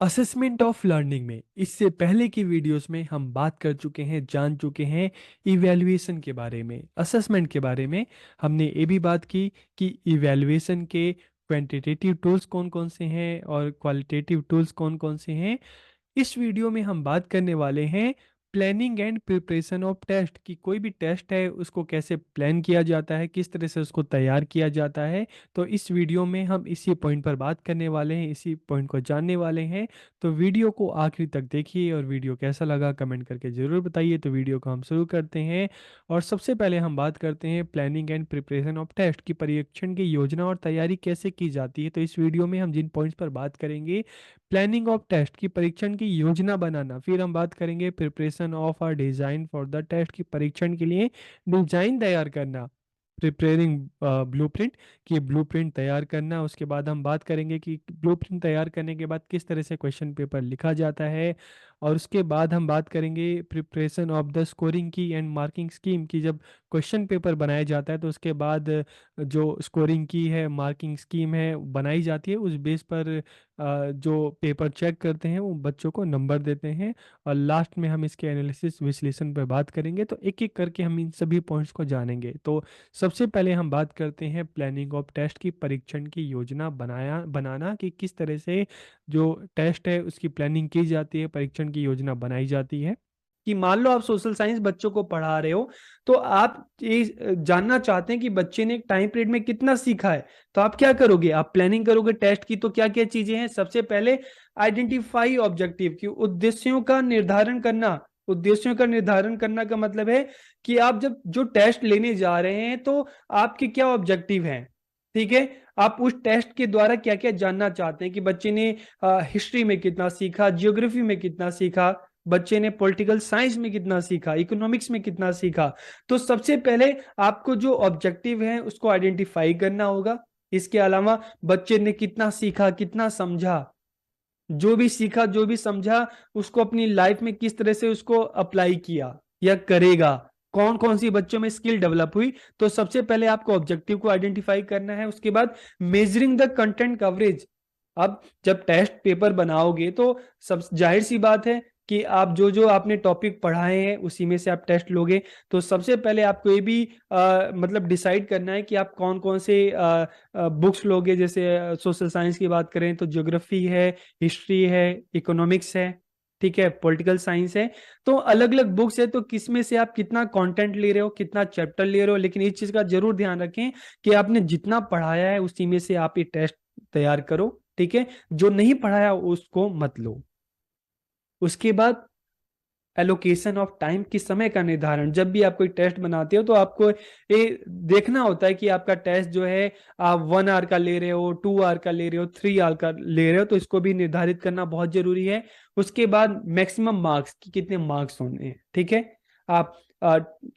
Assessment of learning में इससे पहले की वीडियोस में हम बात कर चुके हैं, जान चुके हैं इवैल्यूएशन के बारे में, असेसमेंट के बारे में। हमने ये भी बात की कि इवैल्यूएशन के क्वांटिटेटिव टूल्स कौन कौन से हैं और क्वालिटेटिव टूल्स कौन कौन से हैं। इस वीडियो में हम बात करने वाले हैं planning and preparation of test, कि कोई भी टेस्ट है उसको कैसे प्लान किया जाता है, किस तरह से उसको तैयार किया जाता है। तो इस वीडियो में हम इसी पॉइंट पर बात करने वाले हैं, इसी पॉइंट को जानने वाले हैं। तो वीडियो को आखिरी तक देखिए और वीडियो कैसा लगा कमेंट करके ज़रूर बताइए। तो वीडियो को हम शुरू करते हैं और सबसे पहले हम बात करते हैं planning and preparation of test की परीक्षण की योजना और तैयारी कैसे की जाती है। तो इस वीडियो में हम जिन पॉइंट्स पर बात करेंगे, प्लानिंग ऑफ टेस्ट की परीक्षण की योजना बनाना, फिर हम बात करेंगे preparation of a design for the test की परीक्षण के लिए डिजाइन तैयार करना, प्रिपेयरिंग ब्लूप्रिंट की ब्लूप्रिंट तैयार करना। उसके बाद हम बात करेंगे कि ब्लूप्रिंट तैयार करने के बाद किस तरह से क्वेश्चन पेपर लिखा जाता है। और उसके बाद हम बात करेंगे प्रिपरेशन ऑफ द स्कोरिंग की एंड मार्किंग स्कीम की, जब क्वेश्चन पेपर बनाया जाता है तो उसके बाद जो स्कोरिंग की है, मार्किंग स्कीम है बनाई जाती है, उस बेस पर जो पेपर चेक करते हैं वो बच्चों को नंबर देते हैं। और लास्ट में हम इसके एनालिसिस विश्लेषण पर बात करेंगे। तो एक एक करके हम इन सभी पॉइंट्स को जानेंगे। तो सबसे पहले हम बात करते हैं प्लानिंग ऑफ टेस्ट की परीक्षण की योजना बनाना, कि किस तरह से जो टेस्ट है उसकी प्लानिंग की जाती है, परीक्षण की योजना बनाई जाती है। कि मान लो आप सोशल साइंस बच्चों को पढ़ा रहे हो, तो आप ये जानना चाहते हैं कि बच्चे ने एक टाइम पीरियड में कितना सीखा है। तो आप क्या करोगे, आप प्लानिंग करोगे टेस्ट की। तो क्या क्या चीजें हैं, सबसे पहले आइडेंटिफाई ऑब्जेक्टिव की, उद्देश्यों का निर्धारण करना। उद्देश्यों का निर्धारण करना का मतलब है कि आप जब जो टेस्ट लेने जा रहे हैं तो आपके क्या ऑब्जेक्टिव हैं। ठीक है, आप उस टेस्ट के द्वारा क्या क्या जानना चाहते हैं कि बच्चे ने हिस्ट्री में कितना सीखा, जियोग्राफी में कितना सीखा, बच्चे ने पॉलिटिकल साइंस में कितना सीखा, इकोनॉमिक्स में कितना सीखा। तो सबसे पहले आपको जो ऑब्जेक्टिव है उसको आइडेंटिफाई करना होगा। इसके अलावा बच्चे ने कितना सीखा, कितना समझा, जो भी सीखा जो भी समझा उसको अपनी लाइफ में किस तरह से उसको अप्लाई किया या करेगा, कौन कौन सी बच्चों में स्किल डेवलप हुई। तो सबसे पहले आपको ऑब्जेक्टिव को आइडेंटिफाई करना है। उसके बाद मेजरिंग द कंटेंट कवरेज। अब जब टेस्ट पेपर बनाओगे तो सब जाहिर सी बात है कि आप जो जो आपने टॉपिक पढ़ाए हैं उसी में से आप टेस्ट लोगे। तो सबसे पहले आपको ये भी मतलब डिसाइड करना है कि आप कौन कौन से बुक्स लोगे। जैसे सोशल साइंस की बात करें तो ज्योग्राफी है, हिस्ट्री है, इकोनॉमिक्स है, ठीक है, पॉलिटिकल साइंस है। तो अलग अलग बुक्स है, तो किस में से आप कितना कंटेंट ले रहे हो, कितना चैप्टर ले रहे हो। लेकिन इस चीज का जरूर ध्यान रखें कि आपने जितना पढ़ाया है उसी में से आप ये टेस्ट तैयार करो। ठीक है, जो नहीं पढ़ाया उसको मत लो। उसके बाद एलोकेशन ऑफ टाइम की समय का निर्धारण। जब भी आप कोई टेस्ट बनाते हो तो आपको ये देखना होता है कि आपका टेस्ट जो है आप 1 आवर का ले रहे हो, 2 आवर का ले रहे हो, 3 आवर का ले रहे हो। तो इसको भी निर्धारित करना बहुत जरूरी है। उसके बाद मैक्सिमम मार्क्स की कितने मार्क्स होने हैं। ठीक है, आप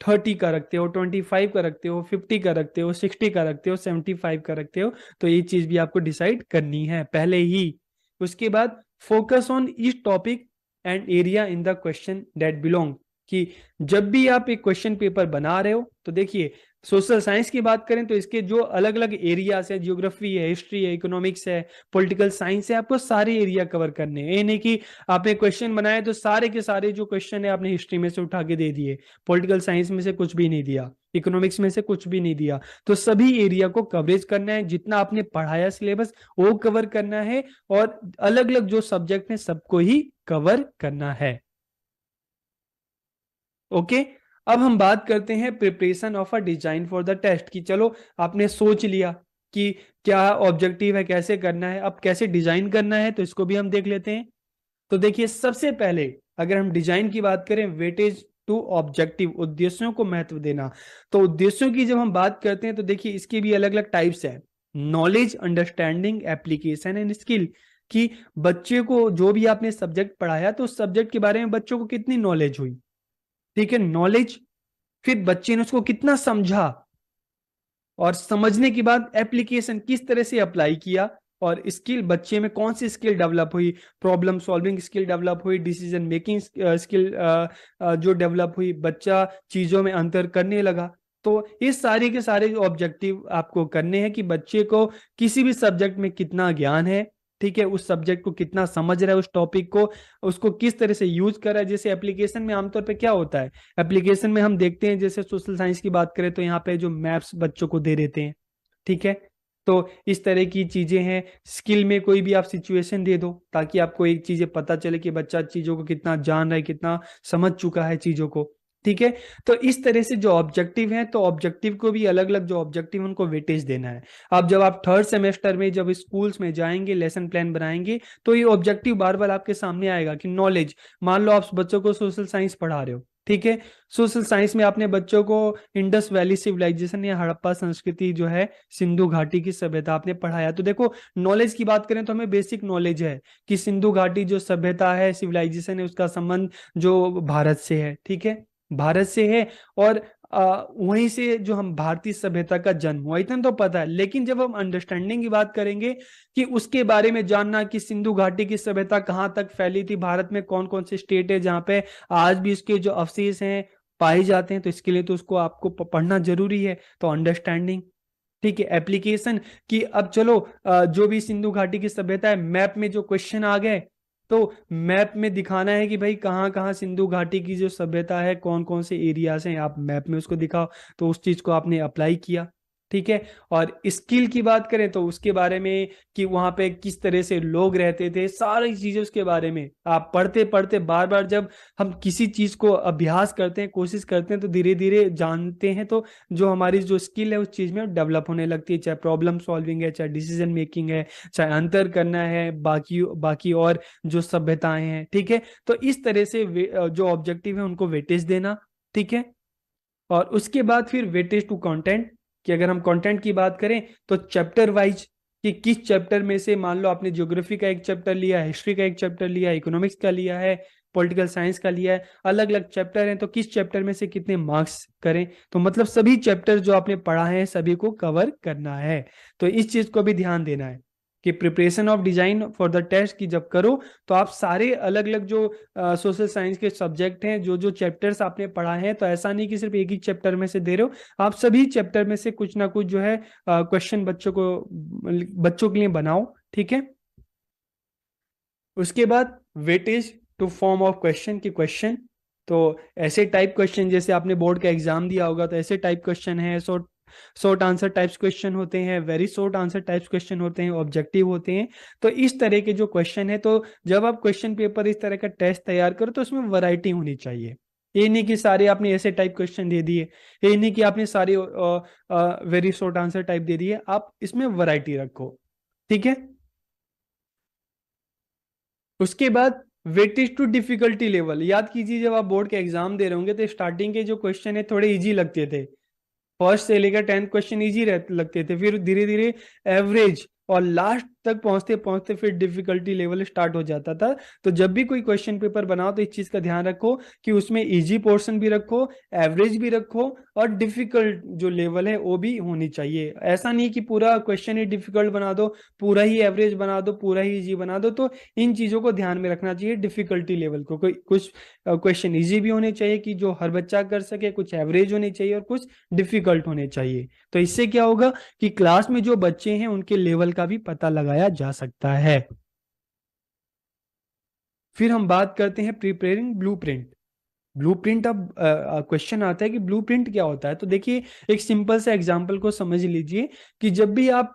30 का रखते हो, 25 का रखते हो, 50 का रखते हो, 60 का रखते हो, 75 का रखते हो। तो ये चीज भी आपको डिसाइड करनी है पहले ही। उसके बाद focus on each topic and area in the question that belong. कि जब भी आप एक क्वेश्चन पेपर बना रहे हो तो देखिए, सोशल साइंस की बात करें तो इसके जो अलग अलग एरियाज है, जियोग्राफी है, हिस्ट्री है, इकोनॉमिक्स है, पॉलिटिकल साइंस है, आपको सारे एरिया कवर करने हैं। ये नहीं कि आपने क्वेश्चन बनाए तो सारे के सारे जो क्वेश्चन है आपने हिस्ट्री में से उठा के दे दिए, पॉलिटिकल साइंस में से कुछ भी नहीं दिया, इकोनॉमिक्स में से कुछ भी नहीं दिया। तो सभी एरिया को कवरेज करना है, जितना आपने पढ़ाया सिलेबस वो कवर करना है, और अलग अलग जो सब्जेक्ट है सबको ही कवर करना है। ओके, अब हम बात करते हैं preparation of a design for the test. की चलो आपने सोच लिया कि क्या ऑब्जेक्टिव है, कैसे करना है, अब कैसे डिजाइन करना है तो इसको भी हम देख लेते हैं। तो देखिए, सबसे पहले अगर हम डिजाइन की बात करें, वेटेज टू ऑब्जेक्टिव, उद्देश्यों को महत्व देना। तो उद्देश्यों की जब हम बात करते हैं तो देखिए इसके भी अलग अलग टाइप्स हैं। Knowledge, understanding, application and skill. कि बच्चे को जो भी आपने सब्जेक्ट पढ़ाया तो उस सब्जेक्ट के बारे में बच्चों को कितनी नॉलेज हुई। ठीक है, नॉलेज। फिर बच्चे ने उसको कितना समझा, और समझने के बाद एप्लीकेशन किस तरह से अप्लाई किया, और स्किल, बच्चे में कौन सी स्किल डेवलप हुई, प्रॉब्लम सॉल्विंग स्किल डेवलप हुई, डिसीजन मेकिंग स्किल जो डेवलप हुई, बच्चा चीजों में अंतर करने लगा। तो इस सारे के सारे ऑब्जेक्टिव आपको करने हैं कि बच्चे को किसी भी सब्जेक्ट में कितना ज्ञान है। ठीक है, उस सब्जेक्ट को कितना समझ रहा है, उस टॉपिक को, उसको किस तरह से यूज कर रहा है। जैसे एप्लीकेशन में आमतौर पे क्या होता है, एप्लीकेशन में हम देखते हैं, जैसे सोशल साइंस की बात करें तो यहाँ पे जो मैप्स बच्चों को दे देते हैं, ठीक है। तो इस तरह की चीजें हैं। स्किल में कोई भी आप सिचुएशन दे दो ताकि आपको एक चीजें पता चले कि बच्चा चीजों को कितना जान रहा है, कितना समझ चुका है चीजों को, ठीक है। तो इस तरह से जो ऑब्जेक्टिव है, तो ऑब्जेक्टिव को भी अलग अलग जो ऑब्जेक्टिव उनको वेटेज देना है। अब जब आप थर्ड सेमेस्टर में जब स्कूल्स में जाएंगे, लेसन प्लान बनाएंगे, तो ये ऑब्जेक्टिव बार बार आपके सामने आएगा कि नॉलेज, मान लो आप बच्चों को सोशल साइंस पढ़ा रहे हो, ठीक है। सोशल साइंस में आपने बच्चों को इंडस वैली सिविलाइजेशन या हड़प्पा संस्कृति जो है, सिंधु घाटी की सभ्यता आपने पढ़ाया। तो देखो, नॉलेज की बात करें तो हमें बेसिक नॉलेज है कि सिंधु घाटी जो सभ्यता है, सिविलाइजेशन है, उसका संबंध जो भारत से है, ठीक है, भारत से है। और वहीं से जो हम भारतीय सभ्यता का जन्म हुआ, इतना तो पता है। लेकिन जब हम अंडरस्टैंडिंग की बात करेंगे कि उसके बारे में जानना कि सिंधु घाटी की सभ्यता कहाँ तक फैली थी, भारत में कौन कौन से स्टेट है जहाँ पे आज भी इसके जो अवशेष हैं पाए जाते हैं, तो इसके लिए तो उसको आपको पढ़ना जरूरी है। तो अंडरस्टैंडिंग, ठीक है। एप्लीकेशन कि अब चलो, जो भी सिंधु घाटी की सभ्यता है, मैप में जो क्वेश्चन आ गए, तो मैप में दिखाना है कि भाई कहाँ कहाँ सिंधु घाटी की जो सभ्यता है, कौन कौन से एरियाज हैं, आप मैप में उसको दिखाओ। तो उस चीज को आपने अप्लाई किया, ठीक है। और स्किल की बात करें तो उसके बारे में कि वहां पे किस तरह से लोग रहते थे, सारी चीजें उसके बारे में आप पढ़ते पढ़ते बार बार जब हम किसी चीज को अभ्यास करते हैं, कोशिश करते हैं, तो धीरे धीरे जानते हैं। तो जो हमारी जो स्किल है उस चीज में डेवलप होने लगती है, चाहे प्रॉब्लम सॉल्विंग है, चाहे डिसीजन मेकिंग है, चाहे अंतर करना है बाकी बाकी और जो सभ्यताएं हैं, ठीक है। तो इस तरह से जो ऑब्जेक्टिव है उनको वेटेज देना, ठीक है। और उसके बाद फिर वेटेज टू कंटेंट, कि अगर हम कंटेंट की बात करें तो चैप्टर वाइज, कि किस चैप्टर में से, मान लो आपने ज्योग्राफी का एक चैप्टर लिया, हिस्ट्री का एक चैप्टर लिया, इकोनॉमिक्स का लिया है, पॉलिटिकल साइंस का लिया है, अलग अलग चैप्टर हैं, तो किस चैप्टर में से कितने मार्क्स करें। तो मतलब सभी चैप्टर जो आपने पढ़ा है सभी को कवर करना है। तो इस चीज को भी ध्यान देना है कि preparation of design for the test की जब करो, तो आप सारे अलग अलग जो सोशल साइंस के सब्जेक्ट हैं, जो जो चैप्टर्स आपने पढ़ा है, तो ऐसा नहीं कि सिर्फ एक ही चैप्टर में से दे रहे हो, आप सभी चैप्टर में से कुछ ना कुछ जो है क्वेश्चन बच्चों के लिए बनाओ, ठीक है। उसके बाद weightage to form of question की क्वेश्चन, तो ऐसे टाइप क्वेश्चन, जैसे आपने बोर्ड का एग्जाम दिया होगा, तो ऐसे टाइप क्वेश्चन है, शॉर्ट आंसर टाइप्स क्वेश्चन होते हैं, very short answer types question होते हैं, ऑब्जेक्टिव होते हैं। तो इस तरह के जो क्वेश्चन है, तो जब आप क्वेश्चन पेपर इस तरह का टेस्ट तैयार करो तो उसमें वैरायटी होनी चाहिए। ये नहीं कि सारे आपने ऐसे टाइप क्वेश्चन दे दिए, ये नहीं कि आपने सारे वेरी शॉर्ट आंसर टाइप दे दिए, आप इसमें वैरायटी रखो, ठीक है। उसके बाद वेटेज टू डिफिकल्टी लेवल, याद कीजिए जब आप बोर्ड के एग्जाम दे रहे होंगे तो स्टार्टिंग के जो क्वेश्चन है थोड़े इजी लगते थे, फर्स्ट से लेकर 10th क्वेश्चन इजी लगते थे, फिर धीरे धीरे एवरेज और लास्ट तक पहुंचते पहुंचते फिर डिफिकल्टी लेवल स्टार्ट हो जाता था। तो जब भी कोई क्वेश्चन पेपर बनाओ तो इस चीज का ध्यान रखो कि उसमें इजी पोर्शन भी रखो, एवरेज भी रखो, और डिफिकल्ट जो लेवल है वो भी होनी चाहिए। ऐसा नहीं कि पूरा क्वेश्चन ही डिफिकल्ट बना दो, पूरा ही एवरेज बना दो, पूरा ही इजी बना दो। तो इन चीजों को ध्यान में रखना चाहिए, डिफिकल्टी लेवल को। कोई कुछ क्वेश्चन इजी भी होने चाहिए कि जो हर बच्चा कर सके, कुछ एवरेज होने चाहिए, और कुछ डिफिकल्ट होने चाहिए। तो इससे क्या होगा कि क्लास में जो बच्चे हैं उनके लेवल का भी पता लगाया जा सकता है। फिर हम बात करते हैं प्रिपेयरिंग ब्लूप्रिंट। ब्लूप्रिंट, अब क्वेश्चन आता है कि ब्लूप्रिंट क्या होता है। तो देखिए, एक सिंपल सा एग्जांपल को समझ लीजिए कि जब भी आप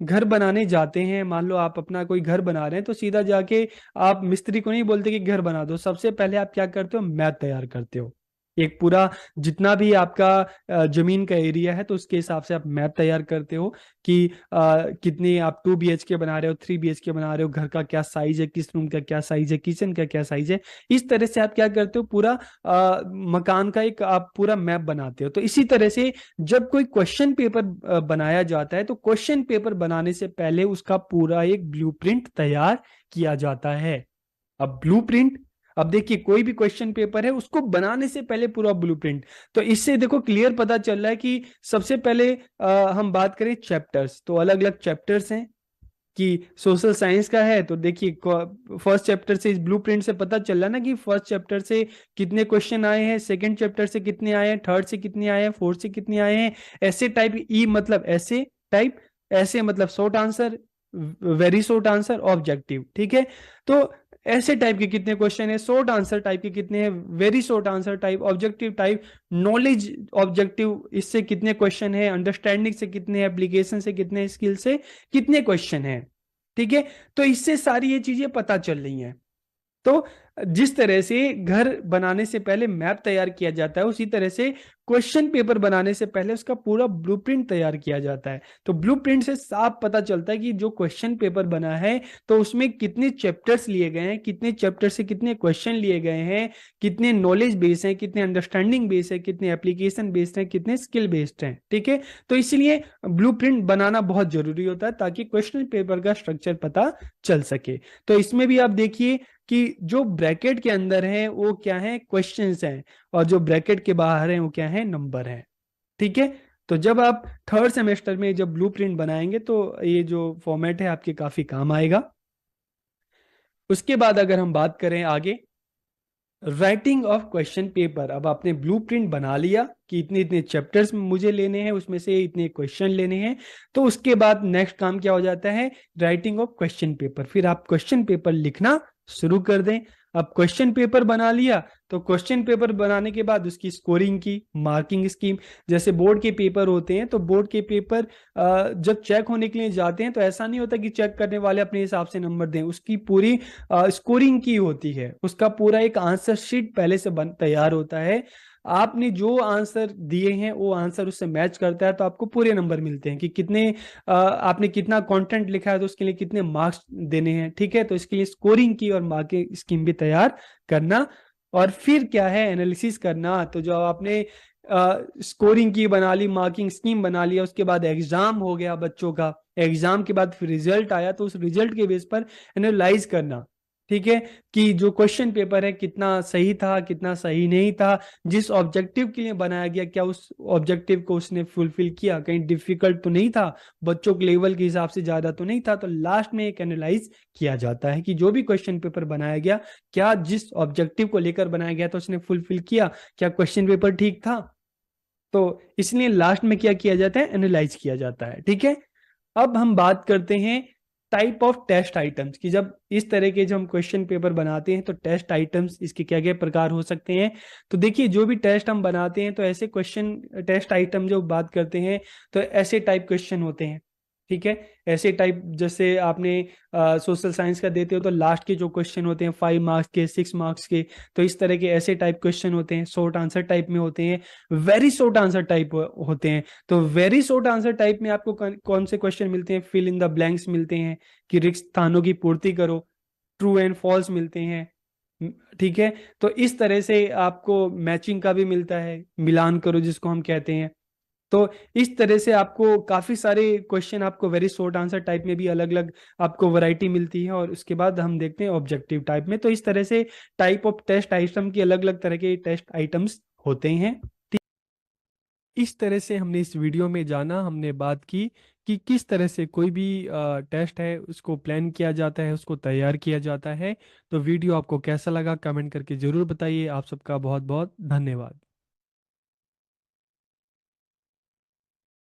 घर बनाने जाते हैं, मान लो आप अपना कोई घर बना रहे हैं, तो सीधा जाके आप मिस्त्री को नहीं बोलते कि घर बना दो। सबसे पहले आप क्या करते हो, मैप तैयार करते हो। एक पूरा जितना भी आपका जमीन का एरिया है, तो उसके हिसाब से आप मैप तैयार करते हो कि कितनी आप 2 BHK बना रहे हो, 3 BHK बना रहे हो, घर का क्या साइज है, किस रूम का क्या साइज है, किचन का क्या साइज है। इस तरह से आप क्या करते हो, पूरा मकान का एक आप पूरा मैप बनाते हो। तो इसी तरह से जब कोई क्वेश्चन पेपर बनाया जाता है, तो क्वेश्चन पेपर बनाने से पहले उसका पूरा एक ब्लूप्रिंट तैयार किया जाता है। अब ब्लूप्रिंट, अब देखिए कोई भी क्वेश्चन पेपर है उसको बनाने से पहले पूरा ब्लूप्रिंट। तो इससे देखो क्लियर पता चल रहा है कि सबसे पहले हम बात करें चैप्टर्स, तो अलग अलग चैप्टर्स हैं कि सोशल साइंस का है, तो देखिए फर्स्ट चैप्टर से, इस ब्लूप्रिंट से पता चल रहा है ना कि फर्स्ट चैप्टर से कितने क्वेश्चन आए हैं, सेकंड चैप्टर से कितने आए हैं, थर्ड से कितने आए हैं, फोर्थ से कितने आए हैं। ऐसे टाइप, ई मतलब ऐसे टाइप, ऐसे मतलब short answer, very short answer, objective. ठीक है, तो ऐसे टाइप के कितने क्वेश्चन है, शॉर्ट आंसर टाइप के कितने हैं, very short answer type, objective type, knowledge objective, इससे कितने क्वेश्चन है, अंडरस्टैंडिंग से कितने, एप्लीकेशन से कितने, स्किल से कितने क्वेश्चन है। ठीक है, तो इससे सारी ये चीजें पता चल रही हैं। तो जिस तरह से घर बनाने से पहले मैप तैयार किया जाता है, उसी तरह से क्वेश्चन पेपर बनाने से पहले उसका पूरा ब्लूप्रिंट तैयार किया जाता है। तो ब्लूप्रिंट से साफ पता चलता है कि जो क्वेश्चन पेपर बना है तो उसमें कितने चैप्टर्स लिए गए हैं, कितने चैप्टर से कितने क्वेश्चन लिए गए हैं, कितने नॉलेज बेस्ड हैं, कितने अंडरस्टैंडिंग बेस्ड है, कितने एप्लीकेशन बेस्ड हैं, कितने स्किल बेस्ड हैं। ठीक है, तो इसलिए ब्लूप्रिंट बनाना बहुत जरूरी होता है ताकि क्वेश्चन पेपर का स्ट्रक्चर पता चल सके। तो इसमें भी आप देखिए कि जो ब्रैकेट के अंदर है वो क्या है, क्वेश्चंस हैं, और जो ब्रैकेट के बाहर है वो क्या है, नंबर है। ठीक है, तो जब आप थर्ड सेमेस्टर में जब ब्लूप्रिंट बनाएंगे तो ये जो फॉर्मेट है आपके काफी काम आएगा। उसके बाद अगर हम बात करें आगे, राइटिंग ऑफ क्वेश्चन पेपर। अब आपने ब्लूप्रिंट बना लिया कि इतने इतने चैप्टर्स मुझे लेने हैं, उसमें से इतने क्वेश्चन लेने हैं, तो उसके बाद नेक्स्ट काम क्या हो जाता है, राइटिंग ऑफ क्वेश्चन पेपर। फिर आप क्वेश्चन पेपर लिखना शुरू कर दें। अब क्वेश्चन पेपर बना लिया तो क्वेश्चन पेपर बनाने के बाद उसकी स्कोरिंग की मार्किंग स्कीम, जैसे बोर्ड के पेपर होते हैं तो बोर्ड के पेपर जब चेक होने के लिए जाते हैं तो ऐसा नहीं होता कि चेक करने वाले अपने हिसाब से नंबर दें, उसकी पूरी स्कोरिंग की होती है, उसका पूरा एक आंसर शीट पहले से बन तैयार होता है। आपने जो आंसर दिए हैं वो आंसर उससे मैच करता है तो आपको पूरे नंबर मिलते हैं कि कितने आपने कितना कंटेंट लिखा है तो उसके लिए कितने मार्क्स देने हैं। ठीक है, तो इसके लिए स्कोरिंग की और मार्किंग स्कीम भी तैयार करना, और फिर क्या है, एनालिसिस करना। तो जो आपने स्कोरिंग की बना ली, मार्किंग स्कीम बना लिया, उसके बाद एग्जाम हो गया बच्चों का, एग्जाम के बाद फिर रिजल्ट आया तो उस रिजल्ट के बेस पर एनालाइज करना। ठीक है, कि जो क्वेश्चन पेपर है कितना सही था, कितना सही नहीं था, जिस ऑब्जेक्टिव के लिए बनाया गया क्या उस ऑब्जेक्टिव को उसने फुलफिल किया, कहीं डिफिकल्ट तो नहीं था, बच्चों के लेवल के हिसाब से ज्यादा तो नहीं था। तो लास्ट में एक एनालाइज किया जाता है कि जो भी क्वेश्चन पेपर बनाया गया क्या जिस ऑब्जेक्टिव को लेकर बनाया गया था उसने फुलफिल किया, क्या क्वेश्चन पेपर ठीक था। तो इसलिए लास्ट में क्या किया जाता है, एनालाइज किया जाता है। ठीक है, अब हम बात करते हैं टाइप ऑफ टेस्ट आइटम्स की। जब इस तरह के जब हम क्वेश्चन पेपर बनाते हैं तो टेस्ट आइटम्स इसके क्या क्या प्रकार हो सकते हैं। तो देखिए, जो भी टेस्ट हम बनाते हैं तो ऐसे क्वेश्चन टेस्ट आइटम जो बात करते हैं तो ऐसे टाइप क्वेश्चन होते हैं। ठीक है, ऐसे टाइप जैसे आपने सोशल साइंस का देते हो तो लास्ट के जो क्वेश्चन होते हैं 5 मार्क्स के, 6 मार्क्स के, तो इस तरह के ऐसे टाइप क्वेश्चन होते हैं, शॉर्ट आंसर टाइप में होते हैं, वेरी शॉर्ट आंसर टाइप होते हैं। तो वेरी शॉर्ट आंसर टाइप में आपको कौन से क्वेश्चन मिलते हैं, फिल इन द ब्लैंक्स मिलते हैं कि रिक्त स्थानों की पूर्ति करो, ट्रू एंड फॉल्स मिलते हैं। ठीक है, तो इस तरह से आपको मैचिंग का भी मिलता है, मिलान करो जिसको हम कहते हैं। तो इस तरह से आपको काफी सारे क्वेश्चन आपको वेरी शॉर्ट आंसर टाइप में भी अलग अलग आपको वैरायटी मिलती है। और उसके बाद हम देखते हैं ऑब्जेक्टिव टाइप में। तो इस तरह से टाइप ऑफ टेस्ट आइटम की अलग अलग तरह के टेस्ट आइटम्स होते हैं। इस तरह से हमने इस वीडियो में जाना, हमने बात की कि किस तरह से कोई भी टेस्ट है उसको प्लान किया जाता है, उसको तैयार किया जाता है। तो वीडियो आपको कैसा लगा कमेंट करके जरूर बताइए। आप सबका बहुत बहुत धन्यवाद।